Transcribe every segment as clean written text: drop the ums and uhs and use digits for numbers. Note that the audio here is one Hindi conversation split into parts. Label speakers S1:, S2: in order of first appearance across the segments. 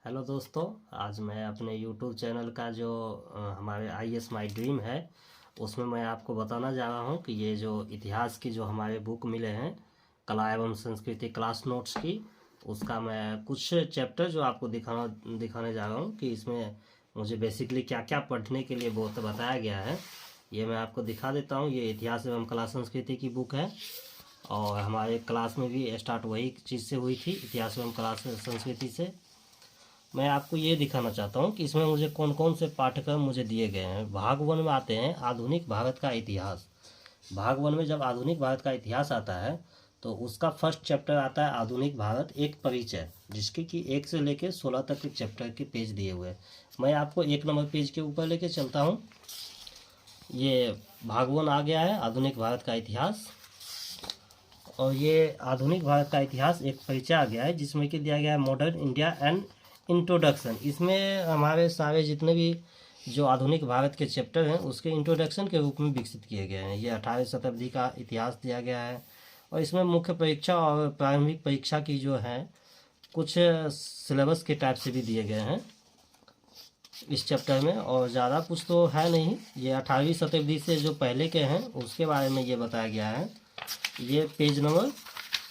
S1: हेलो दोस्तों, आज मैं अपने यूट्यूब चैनल का जो हमारे IAS माई ड्रीम है उसमें मैं आपको बताना जा रहा हूँ कि ये जो इतिहास की जो हमारे बुक मिले हैं कला एवं संस्कृति क्लास नोट्स की, उसका मैं कुछ चैप्टर जो आपको दिखाने जा रहा हूँ कि इसमें मुझे बेसिकली क्या क्या पढ़ने के लिए बहुत बताया गया है। ये मैं आपको दिखा देता हूँ। ये इतिहास एवं कला संस्कृति की बुक है और हमारे क्लास में भी स्टार्ट वही चीज़ से हुई थी, इतिहास एवं कला संस्कृति से। मैं आपको ये दिखाना चाहता हूँ कि इसमें मुझे कौन कौन से पाठ्यक्रम मुझे दिए गए हैं। भाग 1 में आते हैं आधुनिक भारत का इतिहास। भाग 1 में जब आधुनिक भारत का इतिहास आता है तो उसका फर्स्ट चैप्टर आता है आधुनिक भारत एक परिचय, जिसके कि 1 से लेकर 16 तक के चैप्टर के पेज दिए हुए हैं। मैं आपको 1 नंबर पेज के ऊपर लेके चलता हूँ। ये भाग 1 आ गया है आधुनिक भारत का इतिहास, और ये आधुनिक भारत का इतिहास एक परिचय आ गया है जिसमें कि दिया गया है मॉडर्न इंडिया एंड इंट्रोडक्शन। इसमें हमारे सारे जितने भी जो आधुनिक भारत के चैप्टर हैं उसके इंट्रोडक्शन के रूप में विकसित किए गए हैं। ये 18वीं शताब्दी का इतिहास दिया गया है और इसमें मुख्य परीक्षा और प्रारंभिक परीक्षा की जो है कुछ सिलेबस के टाइप से भी दिए गए हैं इस चैप्टर में, और ज़्यादा कुछ तो है नहीं। ये 18वीं शताब्दी से जो पहले के हैं उसके बारे में ये बताया गया है। ये पेज नंबर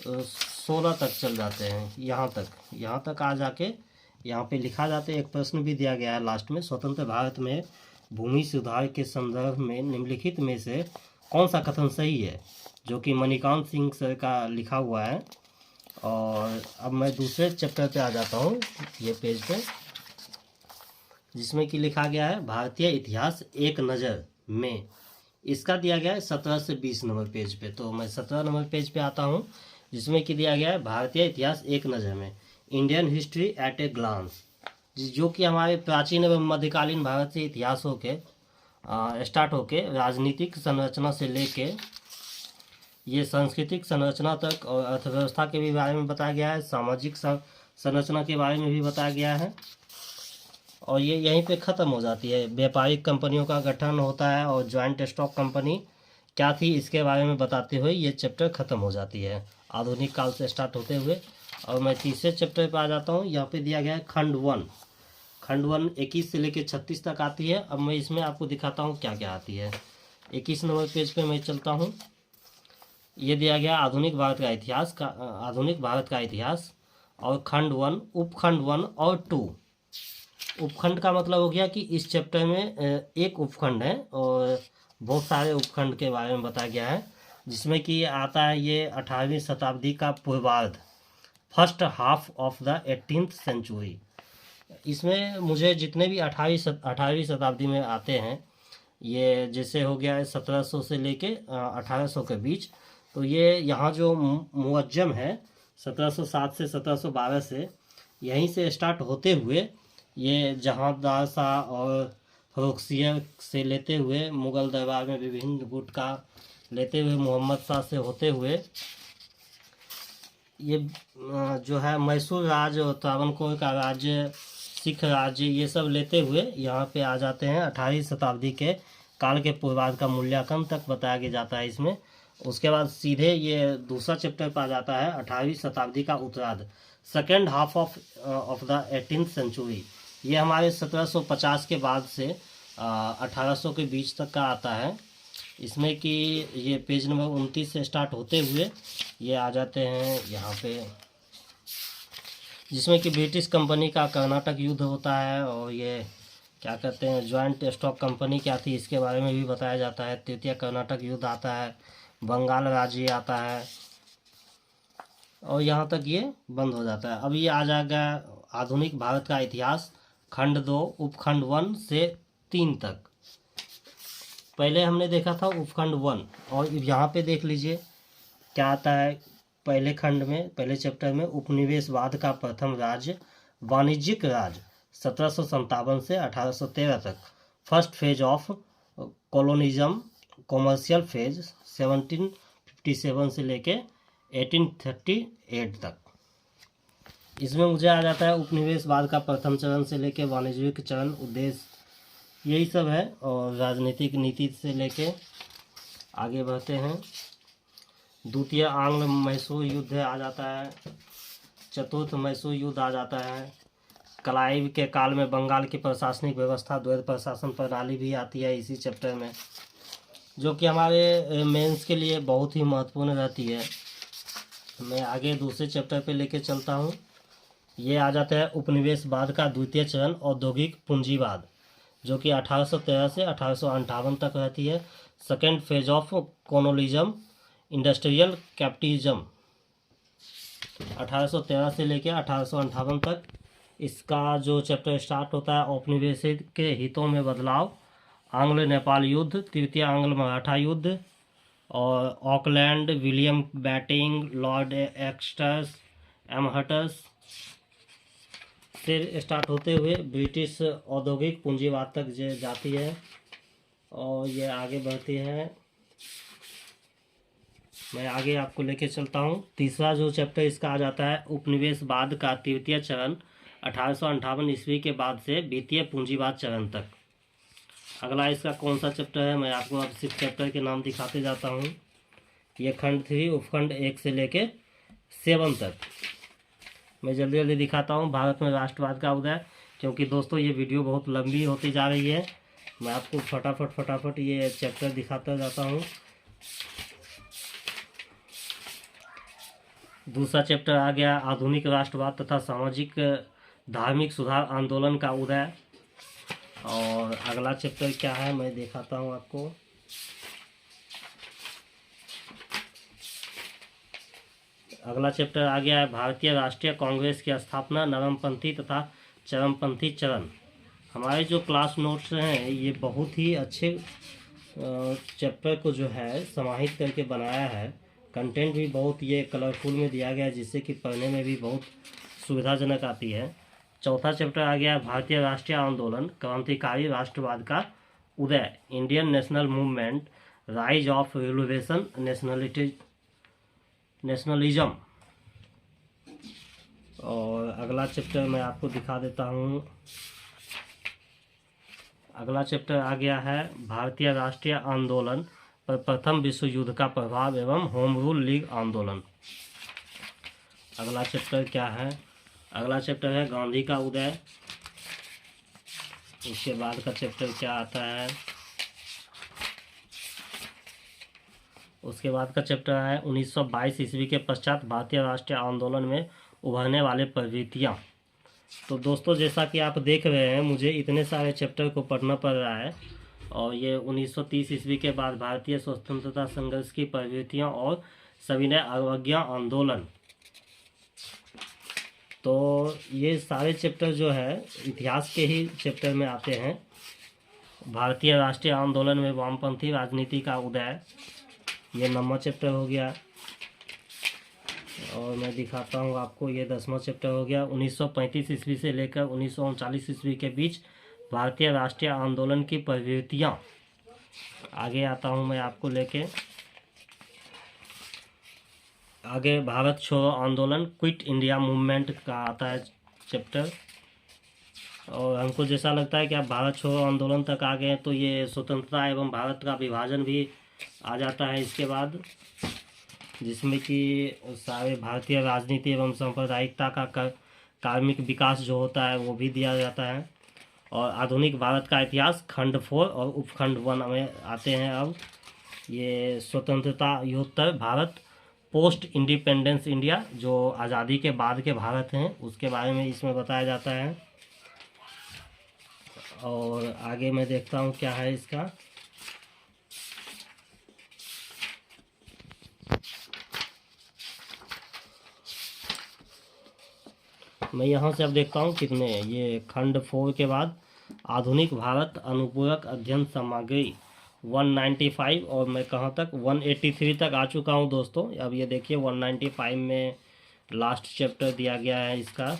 S1: 16 तक चल जाते हैं। यहाँ तक आ जाके यहाँ पे लिखा जाता है, एक प्रश्न भी दिया गया है लास्ट में, स्वतंत्र भारत में भूमि सुधार के संदर्भ में निम्नलिखित में से कौन सा कथन सही है, जो कि मणिकांत सिंह सर का लिखा हुआ है। और अब मैं दूसरे चैप्टर पे आ जाता हूँ, ये पेज पे, जिसमें कि लिखा गया है भारतीय इतिहास एक नज़र में। इसका दिया गया है 17 से 20 नंबर पेज पे। तो मैं 17 नंबर पेज पे आता हूँ जिसमें कि दिया गया है भारतीय इतिहास एक नज़र में, Indian history at a glance, जो कि हमारे प्राचीन एवं मध्यकालीन भारत से इतिहास होके स्टार्ट होके राजनीतिक संरचना से लेके ये सांस्कृतिक संरचना तक और अर्थव्यवस्था के भी बारे में बताया गया है, सामाजिक संरचना के बारे में भी बताया गया है। और ये यहीं पे ख़त्म हो जाती है। व्यापारिक कंपनियों का गठन होता है और जॉइंट स्टॉक कंपनी क्या थी इसके बारे में बताते हुए ये चैप्टर ख़त्म हो जाती है आधुनिक काल से स्टार्ट होते हुए। और मैं तीसरे चैप्टर पे आ जाता हूँ। यहाँ पे दिया गया है खंड 1 21 से लेकर 36 तक आती है। अब मैं इसमें आपको दिखाता हूँ क्या क्या आती है। 21 नंबर पेज पे मैं चलता हूँ। ये दिया गया आधुनिक भारत का इतिहास और खंड 1, उपखंड 1 और 2। उपखंड का मतलब हो गया कि इस चैप्टर में एक उपखंड है और बहुत सारे उपखंड के बारे में बताया गया है, जिसमें कि आता है ये 18वीं शताब्दी का पूर्वार्ध, first half of the 18th century. इसमें मुझे जितने भी 18वीं शताब्दी में आते हैं, ये जैसे हो गया है 1700 से लेके 1800 के बीच, तो ये यहाँ जो मुअज्जम है 1707 से 1712 से यहीं से स्टार्ट होते हुए ये जहांदार शाह और फर्रुखसियर से लेते हुए मुग़ल दरबार में विभिन्न गुट का लेते हुए मोहम्मद शाह से होते हुए ये जो है मैसूर राज और त्रावणकोर का राज्य, सिख राज्य, ये सब लेते हुए यहाँ पे आ जाते हैं। 18वीं शताब्दी के काल के पूर्वार्ध का मूल्यांकन तक बताया जाता है इसमें। उसके बाद सीधे ये दूसरा चैप्टर पर आ जाता है 18वीं शताब्दी का उत्तरार्ध, second half of the 18th century. ये हमारे 1750 के बाद से 1800 के बीच तक का आता है। इसमें कि ये पेज नंबर 29 से स्टार्ट होते हुए ये आ जाते हैं यहाँ पे, जिसमें कि ब्रिटिश कंपनी का कर्नाटक युद्ध होता है और ये क्या कहते हैं जॉइंट स्टॉक कंपनी क्या थी इसके बारे में भी बताया जाता है। तृतीय कर्नाटक युद्ध आता है, बंगाल राज्य आता है, और यहाँ तक ये बंद हो जाता है। अब ये आ जाएगा आधुनिक भारत का इतिहास खंड 2, उपखंड 1 से 3 तक। पहले हमने देखा था उपखंड 1, और यहाँ पे देख लीजिए क्या आता है। पहले खंड में, पहले चैप्टर में, उपनिवेशवाद का प्रथम राज्य, वाणिज्यिक राज 1757 से 1813 तक, first phase of colonialism, commercial phase 1757 से लेके 1838 तक। इसमें मुझे आ जाता है उपनिवेशवाद का प्रथम चरण से लेके वाणिज्यिक चरण, उद्देश्य, यही सब है। और राजनीतिक नीति से लेके आगे बढ़ते हैं। द्वितीय आंग्ल मैसूर युद्ध आ जाता है, चतुर्थ मैसूर युद्ध आ जाता है, क्लाइव के काल में बंगाल की प्रशासनिक व्यवस्था, द्वैध प्रशासन प्रणाली भी आती है इसी चैप्टर में, जो कि हमारे मेंस के लिए बहुत ही महत्वपूर्ण रहती है। मैं आगे दूसरे चैप्टर पे लेके चलता हूँ। ये आ जाता है उपनिवेशवाद का द्वितीय चरण, औद्योगिक पूंजीवाद, जो कि 1813 से 1858 तक रहती है। Second phase of colonialism, industrial capitalism, 1813 से लेकर 1858 तक। इसका जो चैप्टर स्टार्ट होता है, औपनिवेशिक के हितों में बदलाव, आंग्ल नेपाल युद्ध, तृतीय आंग्ल मराठा युद्ध, और ऑकलैंड, विलियम बैटिंग, लॉर्ड एक्स्टर्स, एमहर्टस से स्टार्ट होते हुए ब्रिटिश औद्योगिक पूंजीवाद तक जाती है, और ये आगे बढ़ती है। मैं आगे आपको लेके चलता हूँ। तीसरा जो चैप्टर इसका आ जाता है उपनिवेशवाद का तृतीय चरण, 1858 ईस्वी के बाद से वित्तीय पूंजीवाद चरण तक। अगला इसका कौन सा चैप्टर है, मैं आपको अब सिर्फ चैप्टर के नाम दिखाते जाता हूँ। ये खंड 3 उपखंड 1 से लेके 7 तक मैं जल्दी जल्दी दिखाता हूँ। भारत में राष्ट्रवाद का उदय, क्योंकि दोस्तों ये वीडियो बहुत लंबी होती जा रही है, मैं आपको फटाफट ये चैप्टर दिखाता जाता हूँ। दूसरा चैप्टर आ गया आधुनिक राष्ट्रवाद तथा सामाजिक धार्मिक सुधार आंदोलन का उदय। और अगला चैप्टर क्या है मैं दिखाता हूँ आपको। अगला चैप्टर आ गया है भारतीय राष्ट्रीय कांग्रेस की स्थापना, नरमपंथी तथा चरमपंथी चरण। हमारे जो क्लास नोट्स हैं ये बहुत ही अच्छे चैप्टर को जो है समाहित करके बनाया है। कंटेंट भी बहुत ये कलरफुल में दिया गया है, जिससे कि पढ़ने में भी बहुत सुविधाजनक आती है। चौथा चैप्टर आ गया भारतीय राष्ट्रीय आंदोलन, क्रांतिकारी राष्ट्रवाद का उदय, Indian national movement, rise of revolution, nationalism. और अगला चैप्टर मैं आपको दिखा देता हूँ। अगला चैप्टर आ गया है भारतीय राष्ट्रीय आंदोलन पर प्रथम विश्व युद्ध का प्रभाव एवं होम रूल लीग आंदोलन। अगला चैप्टर क्या है, अगला चैप्टर है गांधी का उदय। उसके बाद का चैप्टर क्या आता है, उसके बाद का चैप्टर है 1922 ईस्वी के पश्चात भारतीय राष्ट्रीय आंदोलन में उभरने वाले प्रवृत्तियाँ। तो दोस्तों जैसा कि आप देख रहे हैं, मुझे इतने सारे चैप्टर को पढ़ना पड़ रहा है, और ये 1930 ईस्वी के बाद भारतीय स्वतंत्रता संघर्ष की प्रवृत्तियाँ और सविनय अवज्ञा आंदोलन। तो ये सारे चैप्टर जो है इतिहास के ही चैप्टर में आते हैं। भारतीय राष्ट्रीय आंदोलन में वामपंथी राजनीति का उदय, ये 9वां चैप्टर हो गया। और मैं दिखाता हूँ आपको, ये 10वां चैप्टर हो गया। 1935 ईस्वी से लेकर 1939 ईस्वी के बीच भारतीय राष्ट्रीय आंदोलन की प्रवृत्तियाँ। आगे आता हूँ मैं आपको लेके, आगे भारत छोड़ो आंदोलन, क्विट इंडिया मूवमेंट का आता है चैप्टर। और हमको जैसा लगता है कि आप भारत छोड़ो आंदोलन तक आ गए हैं, तो ये स्वतंत्रता एवं भारत का विभाजन भी आ जाता है इसके बाद, जिसमें कि सारे भारतीय राजनीति एवं सांप्रदायिकता का कार्मिक विकास जो होता है वो भी दिया जाता है। और आधुनिक भारत का इतिहास खंड 4 और उपखंड 1 में आते हैं। अब ये स्वतंत्रता युद्धोत्तर भारत, पोस्ट इंडिपेंडेंस इंडिया, जो आज़ादी के बाद के भारत हैं उसके बारे में इसमें बताया जाता है। और आगे मैं देखता हूँ क्या है इसका, मैं यहाँ से अब देखता हूँ कितने, ये खंड 4 के बाद आधुनिक भारत अनुपूरक अध्ययन सामग्री 195, और मैं कहाँ तक 183 तक आ चुका हूँ दोस्तों। अब ये देखिए 195 में लास्ट चैप्टर दिया गया है इसका,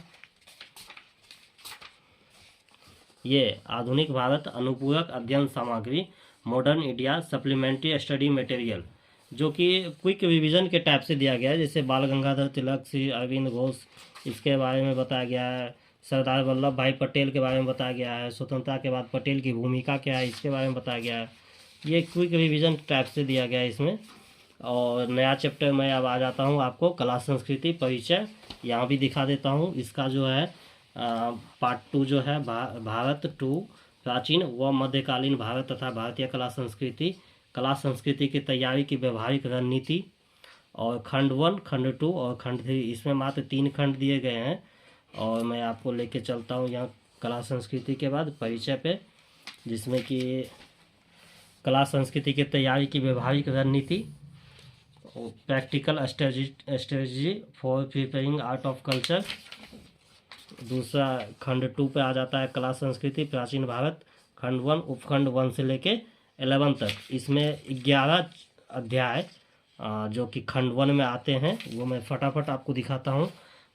S1: ये आधुनिक भारत अनुपूरक अध्ययन सामग्री, modern India supplementary study material, जो कि क्विक रिवीजन के टाइप से दिया गया है। जैसे बाल गंगाधर तिलक, श्री अरविंद घोष, इसके बारे में बताया गया है। सरदार वल्लभ भाई पटेल के बारे में बताया गया है। स्वतंत्रता के बाद पटेल की भूमिका क्या है इसके बारे में बताया गया है। ये क्विक रिवीजन टाइप से दिया गया है इसमें। और नया चैप्टर मैं अब आ जाता हूँ आपको, कला संस्कृति परिचय, यहाँ भी दिखा देता हूँ। इसका जो है पार्ट 2 जो है भारत 2 प्राचीन व मध्यकालीन भारत तथा भारतीय कला संस्कृति की तैयारी की व्यवहारिक रणनीति। और खंड 1, खंड 2 और खंड 3, इसमें मात्र 3 खंड दिए गए हैं। और मैं आपको लेके चलता हूँ यहाँ कला संस्कृति के बाद परिचय पे, जिसमें कि कला संस्कृति की तैयारी की व्यवहारिक रणनीति, practical strategy for preparing art of culture. दूसरा खंड 2 पे आ जाता है कला संस्कृति प्राचीन भारत, खंड 1 उपखंड 1 से लेके 11 तक। इसमें 11 अध्याय जो कि खंड 1 में आते हैं, वो मैं फटाफट आपको दिखाता हूँ।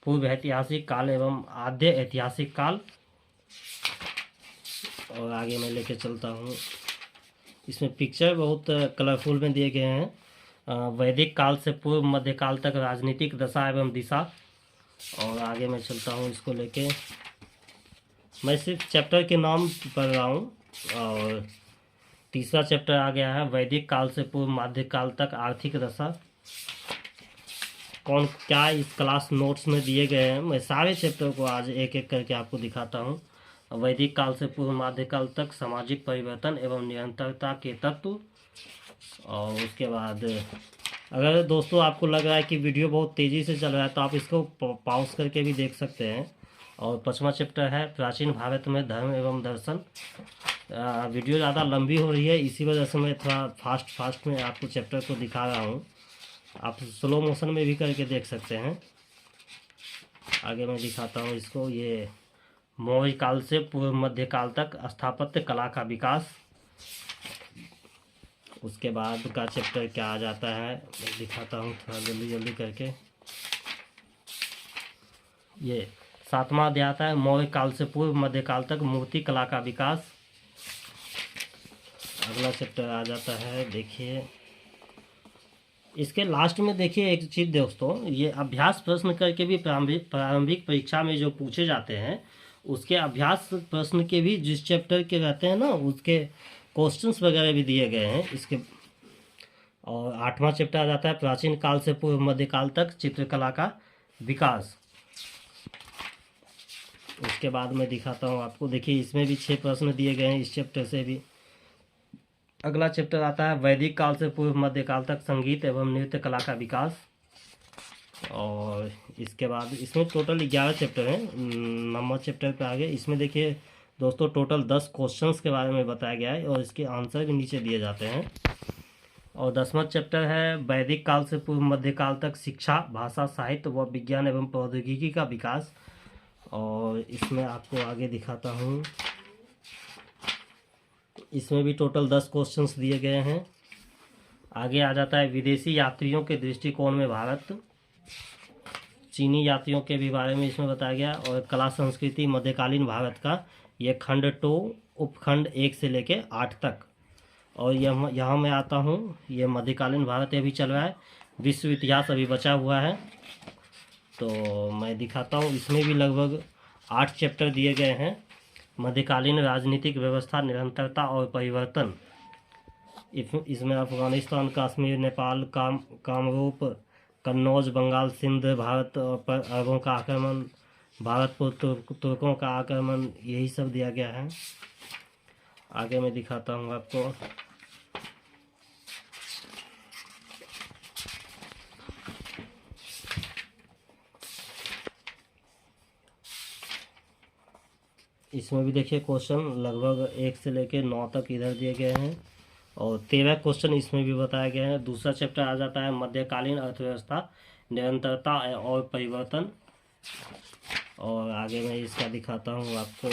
S1: पूर्व ऐतिहासिक काल एवं आद्य ऐतिहासिक काल, और आगे मैं लेके चलता हूँ। इसमें पिक्चर बहुत कलरफुल में दिए गए हैं। वैदिक काल से पूर्व मध्यकाल तक राजनीतिक दशा एवं दिशा। और आगे मैं चलता हूँ इसको लेके, मैं सिर्फ चैप्टर के नाम पढ़ रहा हूँ। और तीसरा चैप्टर आ गया है वैदिक काल से पूर्व मध्यकाल तक आर्थिक दशा। कौन क्या इस क्लास नोट्स में दिए गए हैं, मैं सारे चैप्टर को आज एक एक करके आपको दिखाता हूँ। वैदिक काल से पूर्व मध्यकाल तक सामाजिक परिवर्तन एवं निरंतरता के तत्व। और उसके बाद अगर दोस्तों आपको लग रहा है कि वीडियो बहुत तेज़ी से चल रहा है तो आप इसको पॉज करके भी देख सकते हैं। और 5वां चैप्टर है प्राचीन भारत में धर्म एवं दर्शन। वीडियो ज़्यादा लंबी हो रही है, इसी वजह से मैं थोड़ा फास्ट में आपको चैप्टर को दिखा रहा हूँ। आप स्लो मोशन में भी करके देख सकते हैं। आगे मैं दिखाता हूँ इसको, ये मौर्य काल से पूर्व मध्यकाल तक स्थापत्य कला का विकास। उसके बाद का चैप्टर क्या आ जाता है, मैं दिखाता हूँ थोड़ा जल्दी करके। ये 7वां अध्याय आता है मौर्य काल से पूर्व मध्यकाल तक मूर्ति कला का विकास। अगला चैप्टर आ जाता है, देखिए इसके लास्ट में देखिए एक चीज़ दोस्तों, ये अभ्यास प्रश्न करके भी प्रारंभिक परीक्षा में जो पूछे जाते हैं, उसके अभ्यास प्रश्न के भी जिस चैप्टर के रहते हैं ना, उसके क्वेश्चंस वगैरह भी दिए गए हैं इसके। और 8वां चैप्टर आ जाता है प्राचीन काल से पूर्व मध्यकाल तक चित्रकला का विकास। उसके बाद मैं दिखाता हूँ आपको, देखिए इसमें भी 6 प्रश्न दिए गए हैं इस चैप्टर से भी। अगला चैप्टर आता है वैदिक काल से पूर्व मध्यकाल तक संगीत एवं नृत्य कला का विकास। और इसके बाद इसमें टोटल 11 चैप्टर हैं। 9वां चैप्टर पे आ गए। इसमें देखिए दोस्तों टोटल 10 क्वेश्चंस के बारे में बताया गया है और इसके आंसर भी नीचे दिए जाते हैं। और 10वां चैप्टर है वैदिक काल से पूर्व मध्यकाल तक शिक्षा, भाषा, साहित्य व विज्ञान एवं प्रौद्योगिकी का विकास। और इसमें आपको आगे दिखाता हूँ, इसमें भी टोटल 10 क्वेश्चंस दिए गए हैं। आगे आ जाता है विदेशी यात्रियों के दृष्टिकोण में भारत, चीनी यात्रियों के भी बारे में इसमें बताया गया। और कला संस्कृति मध्यकालीन भारत का, ये खंड 2 उपखंड 1 से लेके 8 तक। और यहाँ मैं आता हूँ, ये मध्यकालीन भारत अभी चल रहा है, विश्व इतिहास अभी बचा हुआ है। तो मैं दिखाता हूँ, इसमें भी लगभग 8 चैप्टर दिए गए हैं। मध्यकालीन राजनीतिक व्यवस्था, निरंतरता और परिवर्तन। इसमें अफगानिस्तान, कश्मीर, नेपाल, कामरूप, कन्नौज, बंगाल, सिंध, भारत पर अरबों का आक्रमण, भारत पर तुर्कों का आक्रमण, यही सब दिया गया है। आगे मैं दिखाता हूँ आपको, इसमें भी देखिए क्वेश्चन लगभग 1 से लेके 9 तक इधर दिए गए हैं। और 13 क्वेश्चन इसमें भी बताया गया है। दूसरा चैप्टर आ जाता है मध्यकालीन अर्थव्यवस्था, निरंतरता और परिवर्तन। और आगे मैं इसका दिखाता हूँ आपको,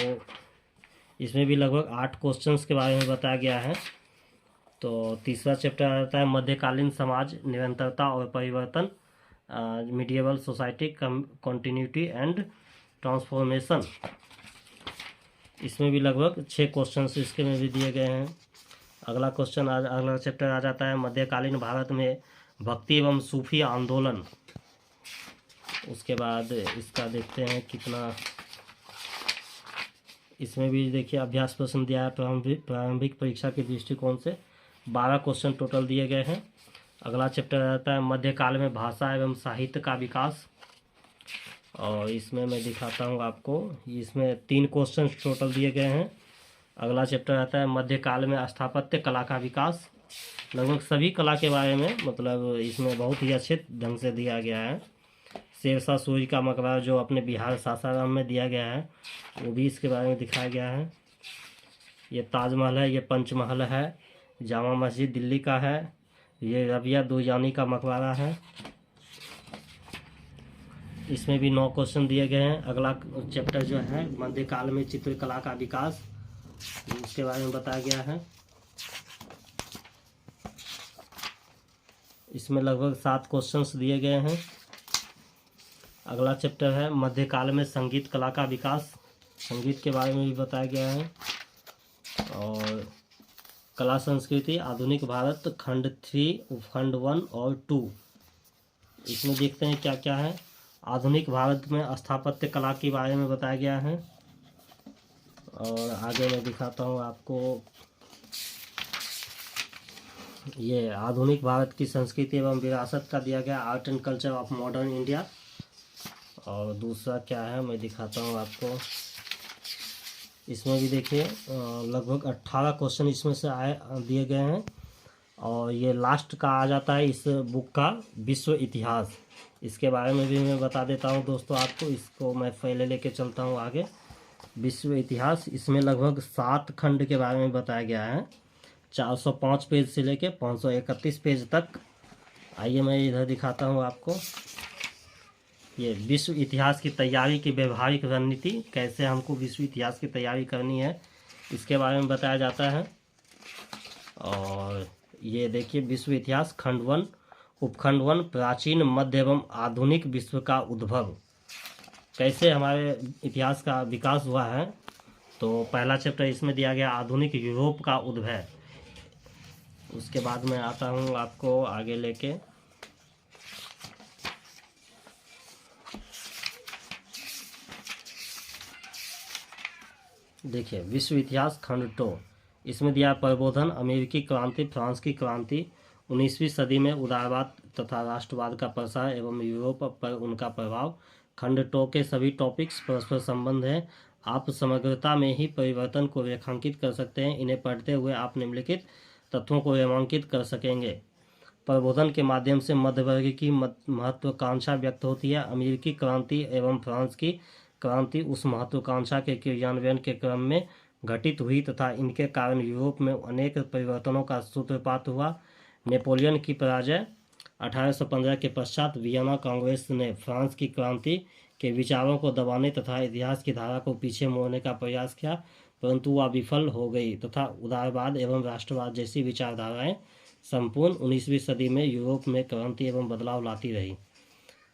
S1: इसमें भी लगभग 8 क्वेश्चंस के बारे में बताया गया है। तो तीसरा चैप्टर आ जाता है मध्यकालीन समाज, निरंतरता और परिवर्तन, medieval society, continuity and transformation. इसमें भी लगभग 6 क्वेश्चंस इसके में भी दिए गए हैं। अगला चैप्टर आ जाता है मध्यकालीन भारत में भक्ति एवं सूफी आंदोलन। उसके बाद इसका देखते हैं कितना, इसमें भी देखिए अभ्यास प्रश्न दिया है प्रारंभिक परीक्षा के दृष्टिकोण से। 12 क्वेश्चन टोटल दिए गए हैं। अगला चैप्टर आ जाता है मध्यकाल में भाषा एवं साहित्य का विकास। और इसमें मैं दिखाता हूँ आपको, इसमें 3 क्वेश्चन टोटल दिए गए हैं। अगला चैप्टर आता है मध्यकाल में स्थापत्य कला का विकास। लगभग सभी कला के बारे में मतलब इसमें बहुत ही अच्छे ढंग से दिया गया है। शेरशाह सूरी का मकबरा जो अपने बिहार सासाराम में दिया गया है, वो भी इसके बारे में दिखाया गया है। ये ताजमहल है, ये पंचमहल है, जामा मस्जिद दिल्ली का है, ये रबिया दुजानी का मकबरा है। इसमें भी 9 क्वेश्चन दिए गए हैं। अगला चैप्टर जो है मध्यकाल में चित्रकला का विकास, उसके बारे में बताया गया है। इसमें लगभग 7 क्वेश्चंस दिए गए हैं। अगला चैप्टर है मध्यकाल में संगीत कला का विकास, संगीत के बारे में भी बताया गया है। और कला संस्कृति आधुनिक भारत खंड 3 उपखंड 1 और 2, इसमें देखते हैं क्या क्या है। आधुनिक भारत में स्थापत्य कला के बारे में बताया गया है। और आगे मैं दिखाता हूँ आपको, ये आधुनिक भारत की संस्कृति एवं विरासत का दिया गया, art and culture of modern India. और दूसरा क्या है मैं दिखाता हूँ आपको, इसमें भी देखिए लगभग 18 क्वेश्चन इसमें से दिए गए हैं। और ये लास्ट का आ जाता है इस बुक का विश्व इतिहास, इसके बारे में भी मैं बता देता हूँ दोस्तों आपको। इसको मैं पहले लेके चलता हूँ आगे। विश्व इतिहास, इसमें लगभग 7 खंड के बारे में बताया गया है, 405 पेज से लेके 531 पेज तक। आइए मैं इधर दिखाता हूँ आपको। ये विश्व इतिहास की तैयारी की व्यवहारिक रणनीति, कैसे हमको विश्व इतिहास की तैयारी करनी है, इसके बारे में बताया जाता है। और ये देखिए विश्व इतिहास खंड 1 उपखंड 1 प्राचीन मध्य एवं आधुनिक विश्व का उद्भव, कैसे हमारे इतिहास का विकास हुआ है। तो पहला चैप्टर इसमें दिया गया आधुनिक यूरोप का उद्भव। उसके बाद मैं आता हूँ आपको आगे लेके, देखिए विश्व इतिहास खंड 2, इसमें दिया प्रबोधन, अमेरिकी क्रांति, फ्रांस की क्रांति, 19वीं सदी में उदारवाद तथा राष्ट्रवाद का प्रसार एवं यूरोप पर उनका प्रभाव। खंड 2 के सभी टॉपिक्स परस्पर संबंध हैं, आप समग्रता में ही परिवर्तन को रेखांकित कर सकते हैं। इन्हें पढ़ते हुए आप निम्नलिखित तत्वों को रेखांकित कर सकेंगे। प्रबोधन के माध्यम से मध्य वर्ग की महत्वाकांक्षा व्यक्त होती है। अमेरिकी क्रांति एवं फ्रांस की क्रांति उस महत्वाकांक्षा के क्रियान्वयन के क्रम में घटित हुई तथा इनके कारण यूरोप में अनेक परिवर्तनों का सूत्रपात हुआ। नेपोलियन की पराजय 1815 के पश्चात वियना कांग्रेस ने फ्रांस की क्रांति के विचारों को दबाने तथा इतिहास की धारा को पीछे मोड़ने का प्रयास किया, परंतु वह विफल हो गई तथा उदारवाद एवं राष्ट्रवाद जैसी विचारधाराएं संपूर्ण 19वीं सदी में यूरोप में क्रांति एवं बदलाव लाती रही।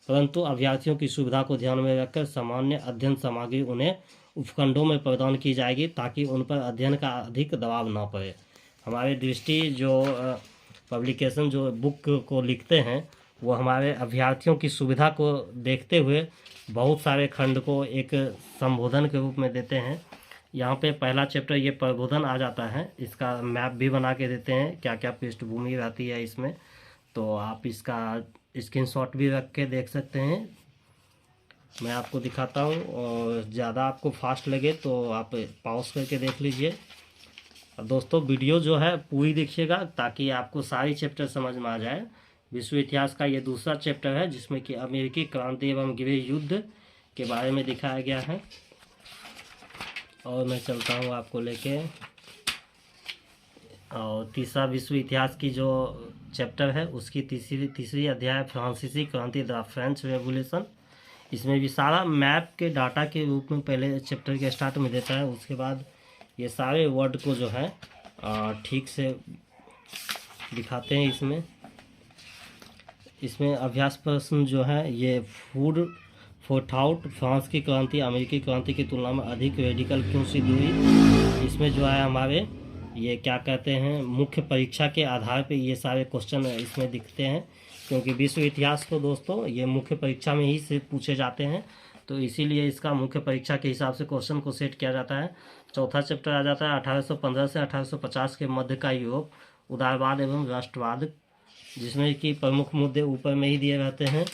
S1: परंतु अभ्यर्थियों की सुविधा को ध्यान में रखकर सामान्य अध्ययन सामग्री उन्हें उपखंडों में प्रदान की जाएगी ताकि उन पर अध्ययन का अधिक दबाव न पड़े। हमारे दृष्टि जो पब्लिकेशन जो बुक को लिखते हैं वो हमारे अभ्यर्थियों की सुविधा को देखते हुए बहुत सारे खंड को एक संबोधन के रूप में देते हैं। यहाँ पे पहला चैप्टर ये प्रबोधन आ जाता है, इसका मैप भी बना के देते हैं, क्या क्या पृष्ठभूमि रहती है इसमें, तो आप इसका स्क्रीनशॉट भी रख के देख सकते हैं। मैं आपको दिखाता हूँ और ज़्यादा आपको फास्ट लगे तो आप पॉज करके देख लीजिए। दोस्तों वीडियो जो है पूरी देखिएगा ताकि आपको सारी चैप्टर समझ में आ जाए। विश्व इतिहास का ये दूसरा चैप्टर है जिसमें कि अमेरिकी क्रांति एवं गृह युद्ध के बारे में दिखाया गया है। और मैं चलता हूँ आपको लेके, और तीसरा विश्व इतिहास की जो चैप्टर है उसकी तीसरी अध्याय फ्रांसीसी क्रांति द फ्रेंच रेवोल्यूशन। इसमें भी सारा मैप के डाटा के रूप में पहले चैप्टर के स्टार्ट में देता है, उसके बाद ये सारे वर्ड को जो है ठीक से दिखाते हैं। इसमें अभ्यास प्रश्न जो है ये फूड फॉर थाउट, फ्रांस की क्रांति अमेरिकी क्रांति की तुलना में अधिक रेडिकल क्यों सिद्ध हुई। इसमें जो है हमारे ये क्या कहते हैं मुख्य परीक्षा के आधार पे ये सारे क्वेश्चन इसमें दिखते हैं, क्योंकि विश्व इतिहास को दोस्तों ये मुख्य परीक्षा में ही से पूछे जाते हैं, तो इसीलिए इसका मुख्य परीक्षा के हिसाब से क्वेश्चन को सेट किया जाता है। चौथा चैप्टर आ जाता है 1815 से 1850 के मध्य का यूरोप, उदारवाद एवं राष्ट्रवाद, जिसमें कि प्रमुख मुद्दे ऊपर में ही दिए रहते हैं।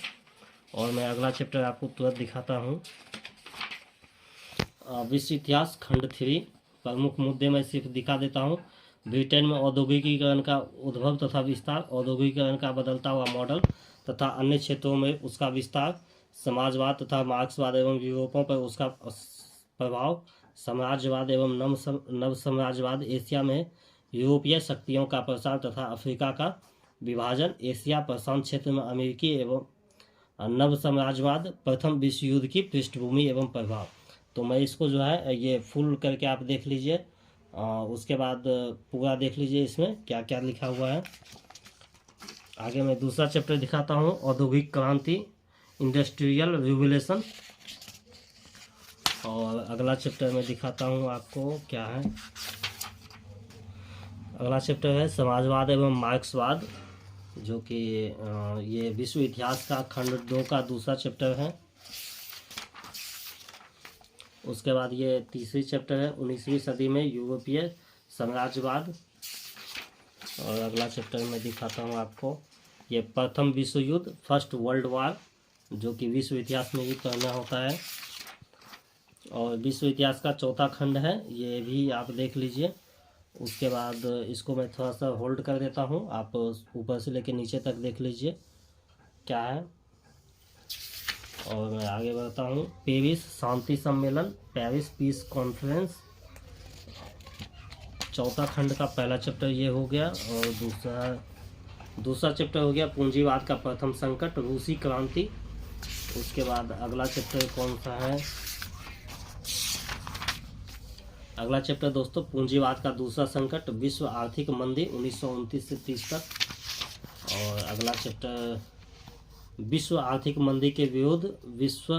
S1: और मैं अगला चैप्टर आपको तुरंत दिखाता हूँ। विश्व इतिहास खंड 3। प्रमुख मुद्दे मैं सिर्फ दिखा देता हूँ। ब्रिटेन में औद्योगिकीकरण का उद्भव तथा विस्तार, औद्योगिकीकरण का बदलता हुआ मॉडल तथा अन्य क्षेत्रों में उसका विस्तार, समाजवाद तथा मार्क्सवाद एवं यूरोपों पर उसका प्रभाव, साम्राज्यवाद एवं नव साम्राज्यवाद, एशिया में यूरोपीय शक्तियों का प्रसार तथा अफ्रीका का विभाजन, एशिया प्रशांत क्षेत्र में अमेरिकी एवं नव साम्राज्यवाद, प्रथम विश्व युद्ध की पृष्ठभूमि एवं प्रभाव। तो मैं इसको जो है ये फुल करके आप देख लीजिए, उसके बाद पूरा देख लीजिए इसमें क्या क्या लिखा हुआ है। आगे मैं दूसरा चैप्टर दिखाता हूँ, औद्योगिक क्रांति, इंडस्ट्रियल रिवोल्यूशन। और अगला चैप्टर मैं दिखाता हूँ आपको क्या है। अगला चैप्टर है समाजवाद एवं मार्क्सवाद, जो कि ये विश्व इतिहास का खंड 2 का दूसरा चैप्टर है। उसके बाद ये तीसरी चैप्टर है, 19वीं सदी में यूरोपीय साम्राज्यवाद। और अगला चैप्टर मैं दिखाता हूँ आपको, ये प्रथम विश्व युद्ध, फर्स्ट वर्ल्ड वार, जो कि विश्व इतिहास में भी पढ़ना होता है। और विश्व इतिहास का चौथा खंड है, ये भी आप देख लीजिए। उसके बाद इसको मैं थोड़ा सा होल्ड कर देता हूँ, आप ऊपर से लेकर नीचे तक देख लीजिए क्या है। और मैं आगे बढ़ता हूँ, पेरिस शांति सम्मेलन, पेरिस पीस कॉन्फ्रेंस। चौथा खंड का पहला चैप्टर ये हो गया। और दूसरा चैप्टर हो गया पूंजीवाद का प्रथम संकट, रूसी क्रांति। उसके बाद अगला चैप्टर कौन सा है, अगला चैप्टर दोस्तों पूंजीवाद का दूसरा संकट, विश्व आर्थिक मंदी 1929 से 30 तक। और अगला चैप्टर विश्व आर्थिक मंदी के विरुद्ध विश्व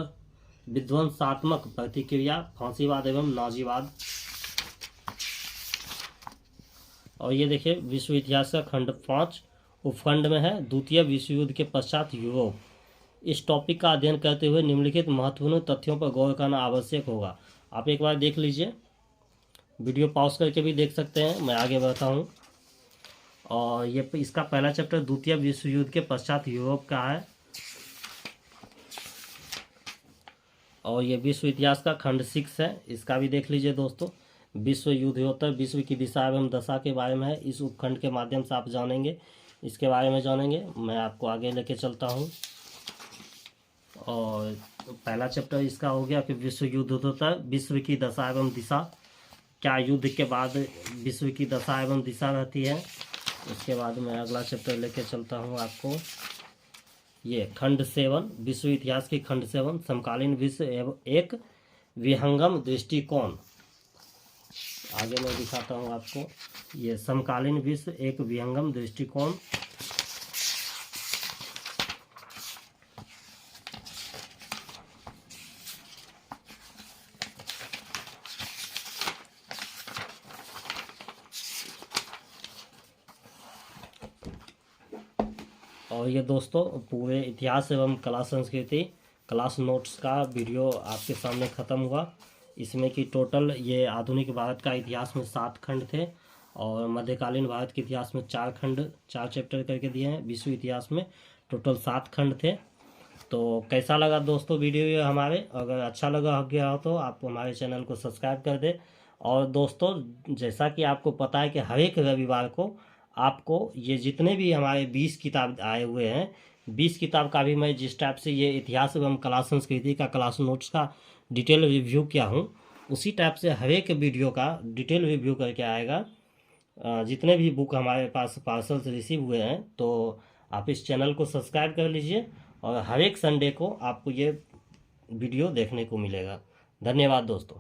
S1: विध्वंसात्मक प्रतिक्रिया, फांसीवाद एवं नाजीवाद। और ये देखिए विश्व इतिहास का खंड 5 उपखंड में है, द्वितीय विश्व युद्ध के पश्चात यूरोप। इस टॉपिक का अध्ययन करते हुए निम्नलिखित महत्वपूर्ण तथ्यों पर गौर करना आवश्यक होगा। आप एक बार देख लीजिए, वीडियो पॉज करके भी देख सकते हैं। मैं आगे बढ़ता हूँ। और ये इसका पहला चैप्टर द्वितीय विश्व युद्ध के पश्चात यूरोप का है। और ये विश्व इतिहास का खंड 6 है, इसका भी देख लीजिए दोस्तों। विश्व युद्धोत्तर विश्व की दिशा एवं दशा के बारे में है। इस उपखंड के माध्यम से आप जानेंगे, इसके बारे में जानेंगे। मैं आपको आगे लेके चलता हूँ। और पहला चैप्टर इसका हो गया कि विश्व युद्धोत्तर विश्व की दशा एवं दिशा, क्या युद्ध के बाद विश्व की दशा एवं दिशा रहती है। उसके बाद मैं अगला चैप्टर लेके चलता हूँ आपको, ये खंड 7 विश्व इतिहास की खंड 7 समकालीन विश्व एवं एक विहंगम दृष्टिकोण। आगे मैं दिखाता हूँ आपको, ये समकालीन विश्व एक विहंगम दृष्टिकोण। और ये दोस्तों पूरे इतिहास एवं कला संस्कृति क्लास नोट्स का वीडियो आपके सामने ख़त्म हुआ। इसमें कि टोटल ये आधुनिक भारत का इतिहास में 7 खंड थे और मध्यकालीन भारत के इतिहास में 4 खंड 4 चैप्टर करके दिए हैं। विश्व इतिहास में टोटल 7 खंड थे। तो कैसा लगा दोस्तों वीडियो ये हमारे? अगर अच्छा लगा गया हो तो आप हमारे चैनल को सब्सक्राइब कर दें। और दोस्तों जैसा कि आपको पता है कि हर एक रविवार को आपको ये जितने भी हमारे 20 किताब आए हुए हैं, 20 किताब का भी मैं जिस टाइप से ये इतिहास एवं कला संस्कृति का क्लास नोट्स का डिटेल रिव्यू किया हूँ, उसी टाइप से हर एक वीडियो का डिटेल रिव्यू करके आएगा। जितने भी बुक हमारे पास पार्सल से रिसीव हुए हैं, तो आप इस चैनल को सब्सक्राइब कर लीजिए और हर एक संडे को आपको ये वीडियो देखने को मिलेगा। धन्यवाद दोस्तों।